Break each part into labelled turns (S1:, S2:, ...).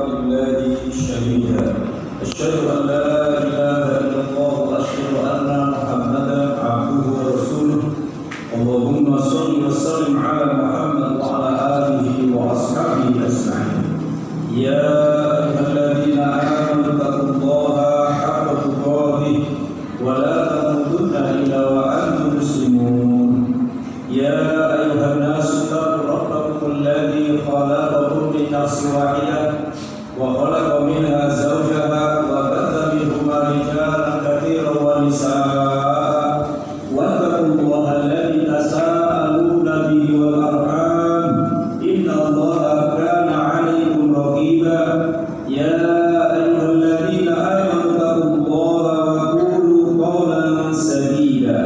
S1: بالله شهيدا أشهد أن لا إله إلا الله وأشهد أن محمدا عبده ورسوله اللهم صل وسلم على محمد وعلى آله وأصحابه أجمعين يا أيها الذين آمنوا اتقوا الله حق تقاته ولا تموتن إلا وأنتم مسلمون يا أيها الناس اتقوا ربكم الذي خلقكم من نفس واحدة وخلق منها زوجها وبث منهما رجالا كثيرا ونساء واتقوا الله الذي تساءلون به والأرحام إن الله كان عليكم رقيبا يا أيها الذين آمنوا اتقوا الله وقولوا قولا سديدا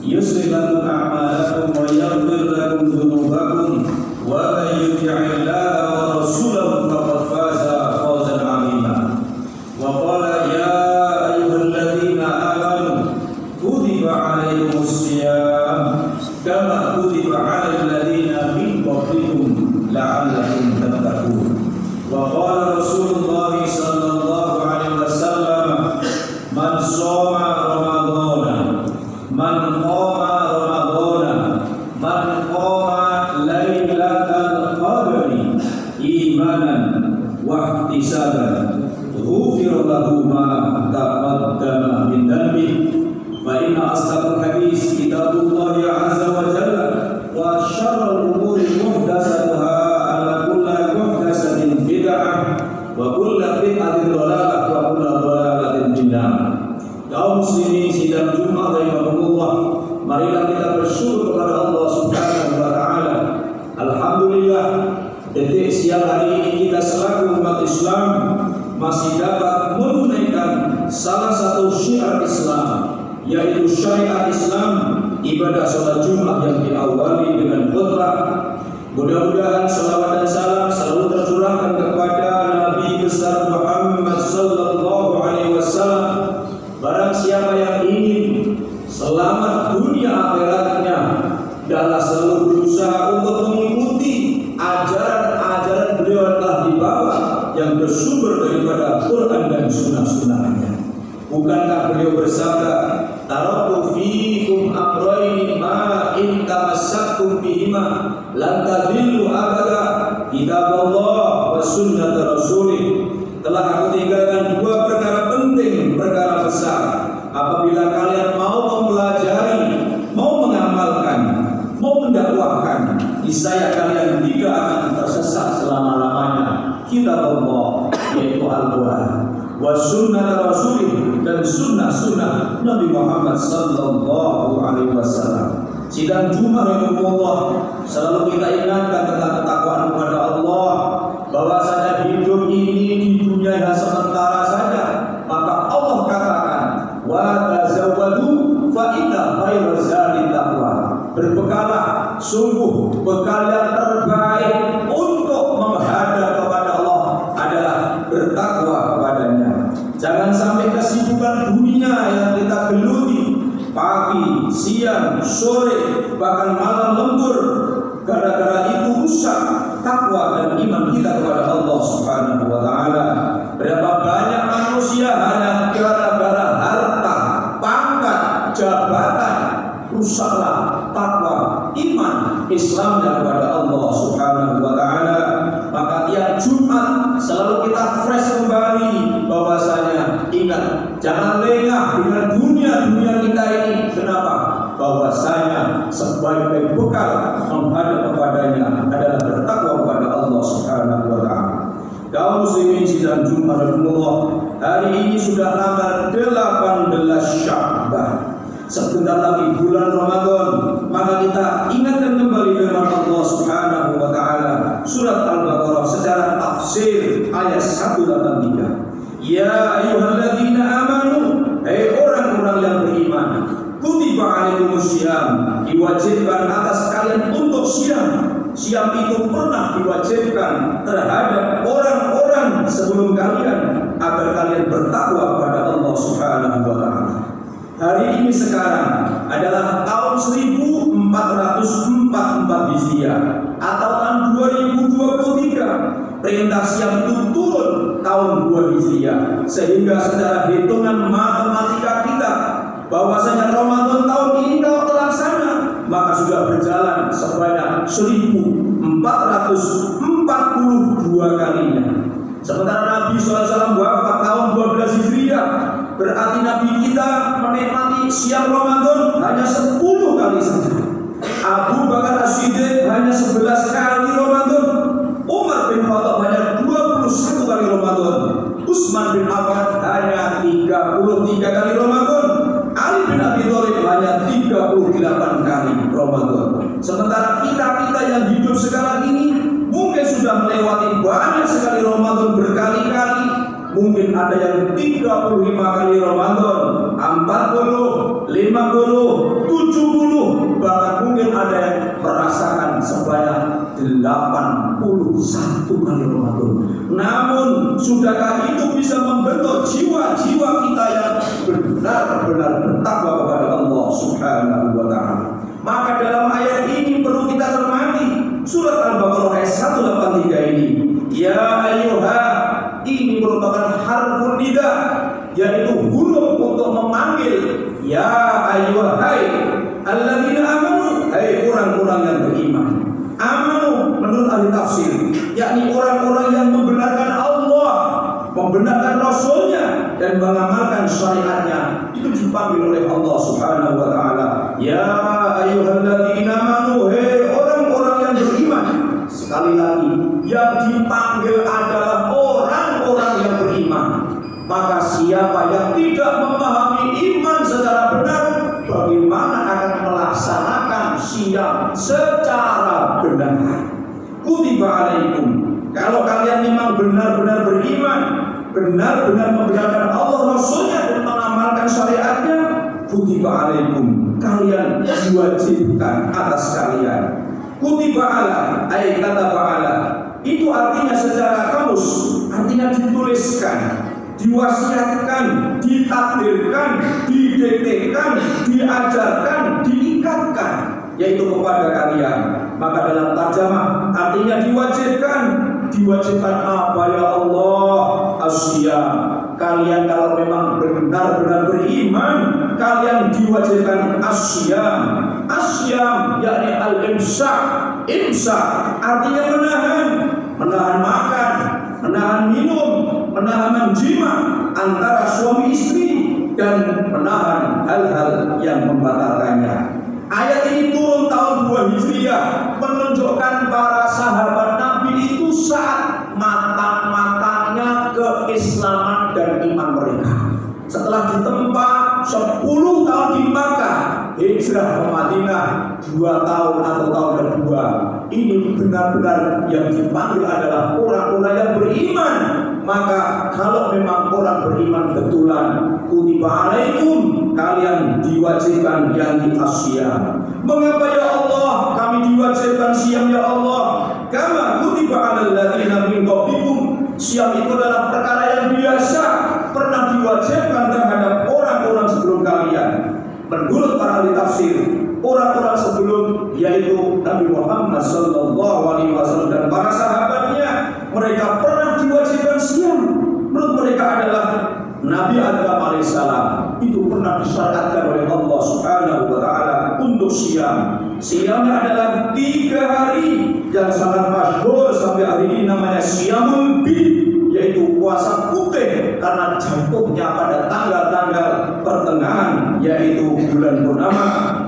S1: يصلح لكم أعمالكم ويغفر لكم ذنوبكم ومن يطع الله ورسوله فقد فاز فوزا عظيما وقال يا أيها الذين آمنوا كتب عليكم الصيام كما كتب على الذين من قبلكم لعلكم تتقون وقال رسول الله صلى الله عليه وسلم من صام رمضان من قام رمضان من قام ليلة القدر إيمانا واحتسابا غفر له ما تقدم من ذنبه فإن أصدق الحديث كتاب الله عز وجل وشر الأمور محدثاتها على كل محدثة بدعة وكل بدعة ضلالة وكل ضلالة في النار. Kaum muslimin sidang Jumat rahimahumullah, marilah kita bersyukur kepada Allah Subhanahu wa taala. Alhamdulillah, detik siang hari ini kita selaku umat Islam masih dapat menunaikan salah satu syiar Islam, yaitu syariat Islam, ibadah salat Jumat yang diawali dengan khutbah. Mudah-mudahan salawat dan salam selalu tercurahkan kepada Nabi besar Muhammad sallallahu alaihi wasallam. Barang siapa yang ingin selamat dunia akhiratnya, adalah selalu berusaha untuk mengikuti ajaran-ajaran beliau yang telah dibawa yang bersumber daripada Quran dan sunnah-sunnahnya. Bukankah beliau bersabda, taraktu fiikum amrayni ma in tamassaktum bihima lan tadillu abada, kitabullah wa sunnat rasulih. Telah aku tinggalkan dua perkara penting, perkara besar. Apabila kalian mau mempelajari, mau mengamalkan, mau mendakwahkan, niscaya kalian tidak akan tersesat selama-lamanya. Kitabullah, yaitu Al-Quran, wa sunnat rasulih, dan sunnah-sunnah Nabi Muhammad sallallahu alaihi wasallam. Sidang Jumat rahimahullah, selalu kita ingatkan tentang ketakwaan kepada Allah, bahwasanya hidup ini di dunia yang sementara saja. Maka Allah katakan, wa tazawwadu fa inna khairaz zadi taqwa. Berbekalah, sungguh bekal yang terbaik untuk menghadap kepada Allah adalah bertakwa kepadanya. Jangan sampai kesibukan dunia yang kita geluti pagi, siang, sore, bahkan malam lembur, gara-gara itu rusak takwa dan iman kita kepada Allah Subhanahu wa taala. Berapa banyak manusia hanya gara-gara harta, pangkat, jabatan, rusaklah takwa, iman, Islamnya kepada Allah Subhanahu wa taala. Maka tiap Jumat selalu kita fresh kembali bahwasanya ingat, jangan lengah dengan dunia kita ini. Kenapa? Bahwasanya sebaik-baik bekal menghadap kepadanya adalah bertakwa kepada Allah Subhanahu wa taala. Kaum muslimin sidang Jumat rahimahullah, hari ini sudah tanggal 18 Sya'ban. Sebentar lagi bulan Ramadan, maka kita ingatkan kembali firman Allah Subhanahu wa taala surat Al-Baqarah secara tafsir ayat 183. Ya ayyuhalladzina amanu, hai orang-orang yang beriman, kutiba alaikumusiyam, diwajibkan atas kalian untuk siam. Siam itu pernah diwajibkan terhadap orang-orang sebelum kalian agar kalian bertakwa kepada Allah Subhanahu wa taala. Hari ini sekarang adalah tahun 1444 Hijriah atau tahun 2023. perintah siam itu turun tahun 2 Hijriah, sehingga secara hitungan matematika kita bahwasanya Ramadan tahun ini kalau terlaksana maka sudah berjalan sebanyak 1442 kalinya. Sementara Nabi SAW wafat tahun 12 Hijriah, berarti Nabi kita menikmati siam Ramadan hanya 10 kali saja. Abu Bakar As-Siddiq hanya 11 kali Ramadan, Umar bin Khattab hanya 21 kali Ramadan, Utsman bin Affan hanya 33 kali Ramadan, Ali bin Abi Thalib hanya 38 kali Ramadan. Sementara kita yang hidup sekarang ini mungkin sudah melewati banyak sekali Ramadan berkali-kali. Mungkin ada yang 35 kali Ramadan, 40, 50, 70, bahkan mungkin ada yang merasakan sebanyak 81 kali Ramadan. Namun, sudahkah itu bisa membentuk jiwa-jiwa kita yang benar-benar bertakwa kepada Allah Subhanahu wa Ta'ala? Maka dalam ayat ini perlu kita cermati. Surat Al-Baqarah ayat 183 ini, ya ayyuha, ini merupakan harfun nida, yaitu huruf untuk memanggil. Ya ayyuhai alladzina amanu, hai orang-orang yang beriman. Amanu menurut ahli tafsir, yakni orang-orang yang membenarkan Allah, membenarkan Rasulnya, dan mengamalkan syariatnya. Itu dipanggil oleh Allah Subhanahu wa Ta'ala. Ya ayyuhalladzina amanu, hai orang-orang yang beriman. Sekali lagi, yang dipanggil adalah orang-orang yang beriman. Maka siapa yang tidak memahami iman secara benar, bagaimana akan melaksanakan siam secara benar? Kutiba alaikum, kalau kalian memang benar-benar beriman, benar-benar membenarkan Allah Rasulnya dan mengamalkan syariatnya, kutiba alaikum, kalian diwajibkan atas kalian. Kutiba ala, ay kataba ala, itu artinya secara kamus, artinya dituliskan, diwasiatkan, ditakdirkan, didekatkan, diajarkan, diikatkan, yaitu kepada kalian. Maka dalam tarjamah artinya diwajibkan. Diwajibkan apa ya Allah? Asyam. Kalian kalau memang benar-benar beriman, kalian diwajibkan asyam. Asyam yakni al-imsak. Imsak artinya menahan makan, menahan minum, menahan menjima antara suami istri, dan menahan hal-hal yang membatalkannya. Ayat ini turun tahun 2 Hijriah, menunjukkan para sahabat Nabi itu saat matang-matangnya keislaman dan iman mereka. Setelah ditempa 10 tahun di Makkah, hijrah ke Madinah 2 tahun atau tahun kedua, ini benar-benar yang dipanggil adalah orang-orang yang beriman. Maka kalau memang orang beriman betulan, kutiba alaikum, kalian diwajibkan yang asyam. Mengapa ya Allah kami diwajibkan siam ya Allah? Kama kutiba alal ladzina min qablikum. Siam itu adalah perkara yang biasa, pernah diwajibkan terhadap orang-orang sebelum kalian. Menurut para ahli tafsir, orang-orang sebelum, yaitu Nabi Muhammad SAW dan para sahabatnya, mereka pernah diwajibkan siam. Menurut mereka adalah Nabi Adam alaihissalam itu pernah disyariatkan oleh Allah Subhanahu wa Ta'ala untuk siam. Siamnya adalah 3 hari yang sangat masyhur sampai hari ini, namanya Siyamul Bid, yaitu puasa putih, karena jatuhnya pada tanggal-tanggal pertengahan, yaitu bulan purnama,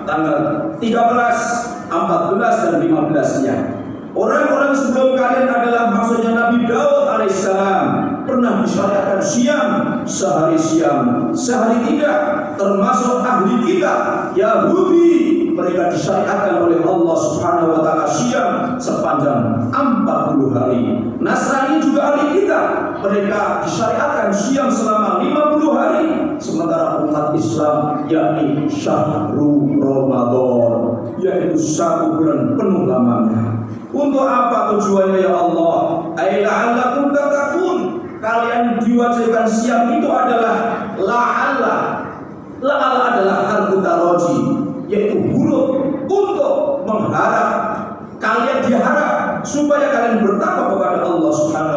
S1: tanggal 13, 14 dan 15-nya. Orang-orang sebelum kalian adalah maksudnya Nabi Daud alaihissalam pernah disyariatkan siam, sehari siam, sehari tidak. Termasuk ahli kitab Yahudi, mereka disyariatkan oleh Allah Subhanahu wa Ta'ala siam sepanjang 40 hari. Nasrani juga ahli kitab, mereka disyariatkan siam selama 50 hari. Sementara umat Islam yakni Syahrul Ramadan, yaitu 1 bulan penuh lamanya. Untuk apa tujuannya ya Allah? La'allakum tattaqun. Kalian diwajibkan siam itu adalah la'alla. La'alla adalah harfu taraji, yaitu huruf untuk mengharap. Kalian diharap supaya kalian bertakwa kepada Allah Subhanahu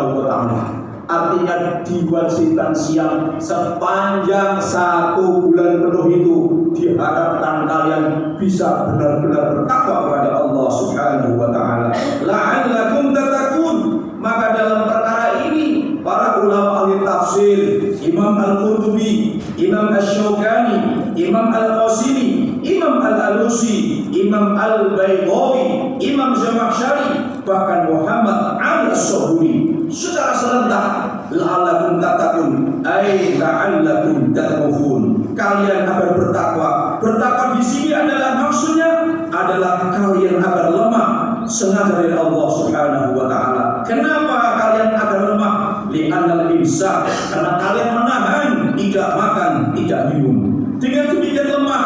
S2: artinya diwajibkan siam sepanjang 1 bulan penuh itu. Diharapkan kalian bisa benar-benar bertakwa kepada Allah Subhanahu wa ta'ala. La'allakum tattaqun. Maka dalam perkara ini para ulama ahli tafsir, Imam Al-Qurtubi, Imam Asy-Syaukani, Imam Al-Qasimi, Imam Al-Alusi, Imam Al-Baydawi, Imam Zamakhsyari, bahkan Muhammad Al-Sabuni secara serentak, la'allakum tattaqun, ay la'allakum tattaqun. Kalian akan bertakwa. Bertakwa di sini adalah maksudnya adalah kalian akan lemah sengaja dari Allah Subhanahu wa ta'ala. Kenapa kalian akan lemah? Li'annal imsak, karena kalian menahan tidak makan, tidak minum. Dengan demikian lemah,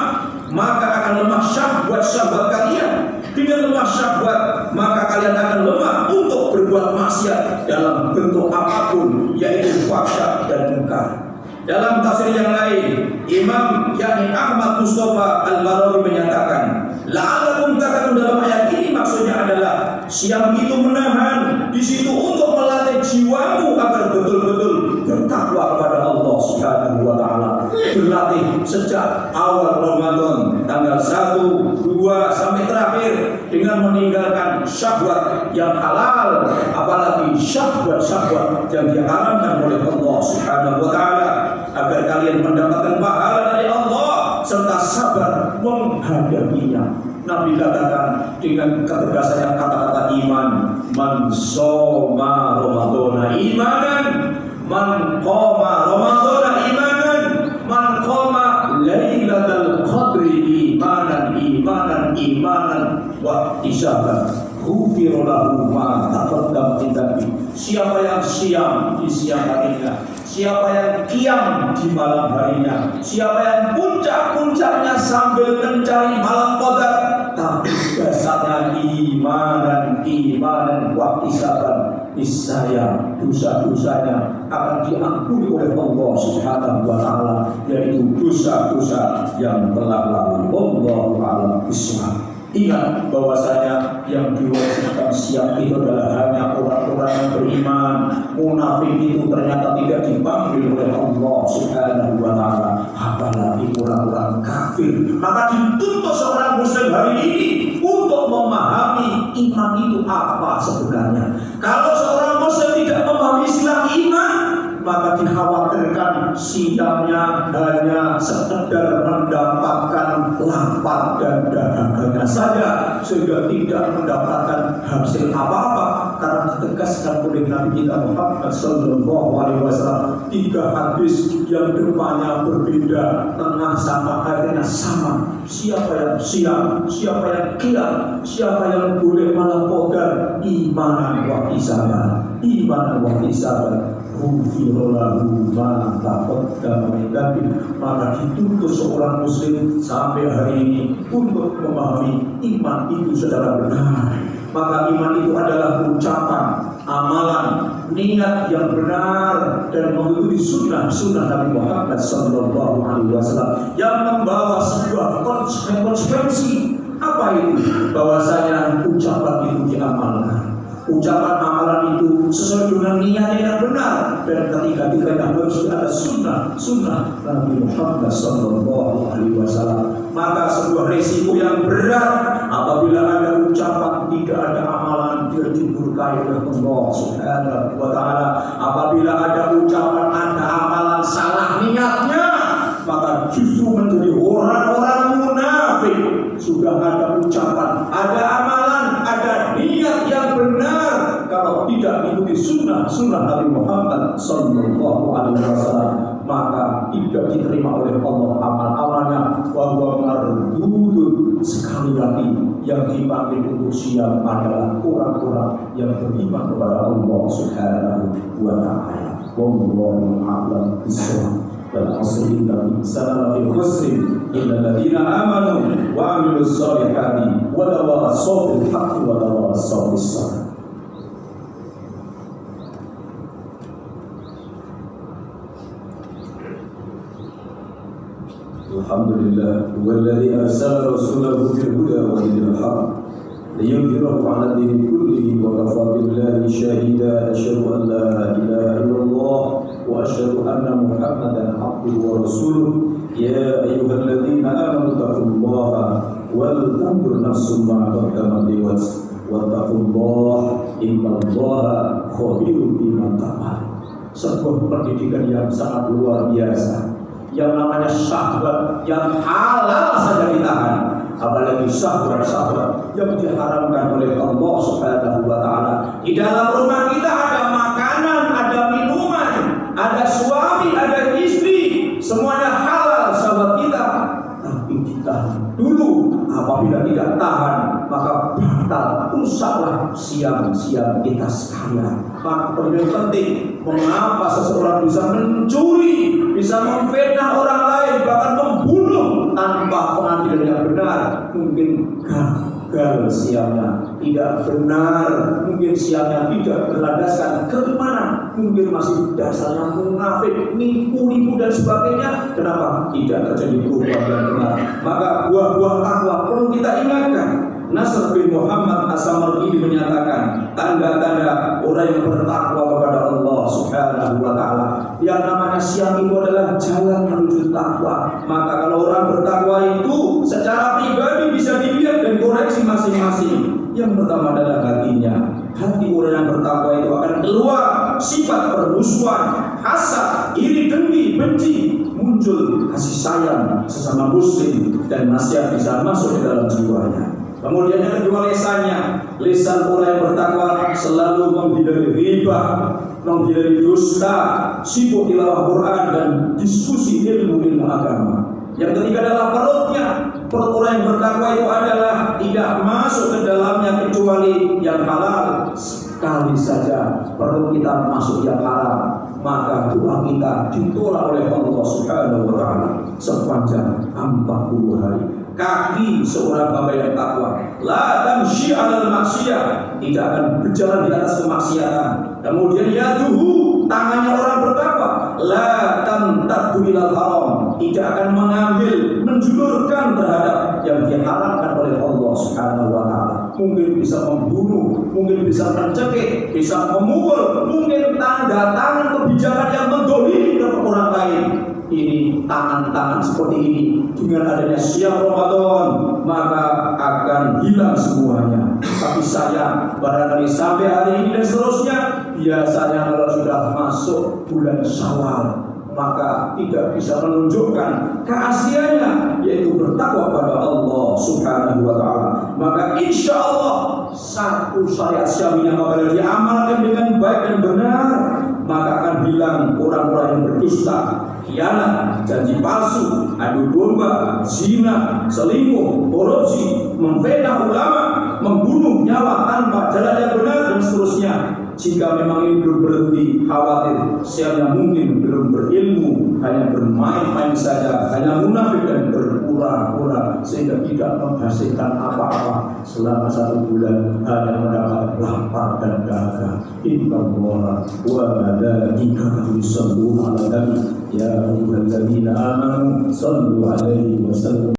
S2: maka akan lemah syahwat kalian. Dengan lemah syahwat, maka kalian akan lemah untuk berbuat maksiat dalam bentuk apapun, yaitu fahsya dan munkar. Dalam tafsir yang lain, Imam yakni Ahmad Mustafa Al-Barawi menyatakan, la'allakum tattaqun, dalam ayat ini maksudnya adalah siam itu menahan di situ untuk melatih jiwamu agar betul-betul bertakwa kepada Allah Subhanahu wa ta'ala. Berlatih sejak awal Ramadan tanggal 1, 2 sampai terakhir dengan meninggalkan syahwat yang halal, apalagi syahwat-syahwat yang diharamkan oleh Allah Subhanahu wa ta'ala, agar kalian mendapatkan pahala dari Allah serta sabar menghadapinya. Nabi katakan dengan ketegasan kata-kata iman, man shoma ramadhana imanan, man qama ramadhana imanan, man qama lailatul qadri imanan wa ihtisaban, ghufira lahu ma taqaddama min dhanbi. Siapa yang siam di siang harinya, siapa yang qiyam di malam harinya, siapa yang puncak-puncaknya sambil mencari malam qadar, tapi dasarnya imanan wa ihtisaban, niscaya dosa-dosanya akan diampuni oleh Allah Subhanahu wa ta'ala, yaitu dosa-dosa yang telah lalu. Wallahu a'lam bishawab. Ingat bahwasanya yang diwajibkan siam itu adalah hanya orang-orang yang beriman. Munafik itu ternyata tidak dipanggil oleh Allah Subhanahu wa ta'ala, apalagi orang-orang kafir. Maka dituntut seorang muslim hari ini untuk memahami iman itu apa sebenarnya. Kalau seorang muslim tidak memahami istilah iman, maka dikhawatirkan siamnya hanya sekedar mendapatkan lapar dan dahaganya saja, sehingga tidak mendapatkan hasil apa-apa. Karena ditegaskan oleh Nabi kita Muhammad Sallallahu Alaihi Wasallam 3 hadis yang depannya berbeda, tengah sama akhirnya sama. Siapa yang siam, siapa yang qiyam, siapa yang boleh malam qadar, imanan wa ihtisaban, imanan wa ihtisaban, ghufirallahu ma taqaddama min dhanbi. Maka dituntut seorang muslim sampai hari ini untuk memahami iman itu secara benar. Maka iman itu adalah ucapan, amalan, niat yang benar dan mengikuti sunnah Nabi Muhammad Sallallahu Alaihi Wasallam yang membawa sebuah konsekuensi. Apa itu? Bahwasanya ucapan itu diamalkan. Ucapan amalan itu sesuai dengan niat yang benar, dan ketika harus ada sunnah Nabi Muhammad Sallallahu Alaihi Wasallam. Maka sebuah resiko yang berat apabila ada ucapan tidak ada amalan, dia dimurkai oleh Allah Subhanahu wa ta'ala. Apabila ada ucapan ada amalan salah niatnya, maka justru menjadi orang-orang munafik. Sudah ada ucapan, ada amalan, ada niat yang benar, kalau tidak mengikuti sunnah Nabi Muhammad Sallallahu Alaihi Wasallam, maka tidak diterima oleh Allah amal-amalnya. Bahwa mardudun, sekali lagi yang dipanggil untuk siam adalah orang-orang yang beriman kepada Allah Subhanahu wa ta'ala. Wallahu a'lam bishawab. والعصر إن الإنسان لفي خسر إلا الذين آمنوا وعملوا الصالحات وتواصوا بالحق وتواصوا بالصبر. الحمد لله هو الذي أرسل رسوله بالهدى ودين الحق ليظهره على الدين كله وكفى بالله شهيدا. أشهد أن لا إله إلا الله anna Muhammadan abduhu wa rasuluh. Ya ayyuhalladzina amanu taqullaha wal tanzur nafsum ma qaddamat lighad wattaqullaha innallaha khabirun bima ta'malun. Sebuah pendidikan yang sangat luar biasa, yang namanya syahwat yang halal saja ditahan, apalagi syahwat yang diharamkan oleh Allah Subhanahu wa taala. Di dalam rumah kita ada makanan, ada minuman, ada suami, ada istri, semuanya halal syahwat kita. Tapi kita dulu apabila tidak tahan, maka batal, rusaklah siang-siang kita sekalian. Maka yang penting, mengapa seseorang bisa mencuri, bisa memfitnah orang lain, bahkan membunuh tanpa pengadilan yang benar? Mungkin gagal siangnya, tidak benar, mungkin siangnya tidak berlandaskan kemana, mungkin masih dasarnya munafik, nipu dan sebagainya. Kenapa tidak terjadi perubahan yang benar? Maka buah-buah takwa perlu kita ingatkan. Nasr bin Muhammad As-Samarqindi menyatakan tanda-tanda orang yang bertakwa kepada Allah Subhanahu wa taala. Yang namanya siang itu adalah jalan menuju takwa. Maka kalau orang bertakwa itu secara pribadi bisa dilihat dan koreksi masing-masing. Yang pertama adalah hatinya. Hati orang yang bertakwa itu akan keluar sifat permusuhan, hasad, iri dengki, benci, muncul kasih sayang sesama muslim, dan nasihat bisa masuk ke dalam jiwanya. Kemudian yang kedua, lisan orang yang bertakwa selalu menghindari riba, menghindari dusta, sibuk tilawah Quran dan diskusi ilmu agama. Yang ketiga adalah perutnya. Perut orang yang bertakwa itu adalah tidak masuk ke dalamnya kecuali yang halal. Sekali saja perut kita masuk yang halal, maka doa kita ditolak oleh Allah Subhanahu wa taala sepanjang 40 hari. Kaki seorang hamba yang takwa la tamshi 'alal maksiyah, tidak akan berjalan di atas kemaksiatan. Kemudian yaduhu, tangannya orang bertakwa la tamtaddu ilal haram, tidak akan mengambil, menjulurkan terhadap yang diharamkan oleh Allah Subhanahu wa taala. Mungkin bisa membunuh, mungkin bisa mencekik, bisa memukul, mungkin tanda tangan kebijakan yang mendolimi orang lain. Ini tangan-tangan seperti ini dengan adanya siang Ramadan maka akan hilang semuanya. Tapi saya barangkali sampai hari ini dan seterusnya, biasanya kalau sudah masuk bulan Syawal maka tidak bisa menunjukkan keasliannya, yaitu bertakwa pada Allah Subhanahu wa taala. Maka insya Allah satu syariat syariah apabila diamalkan dengan baik dan benar, maka akan hilang orang-orang yang berdusta, khianat, janji palsu, adu domba, zina, selingkuh, korupsi, memfitnah ulama, membunuh nyawa tanpa jalan yang benar dan seterusnya. Jika memang ini belum berhenti, khawatir siapa mungkin belum berilmu, hanya bermain-main saja, hanya munafik dan berpura-pura sehingga tidak menghasilkan apa-apa selama 1 bulan, hanya mendapat lapar dan dahaga. Innallaha wa malaikatahu yusholluna 'alan nabi ya ayyuhalladzina amanu shallu 'alaihi wa sallimu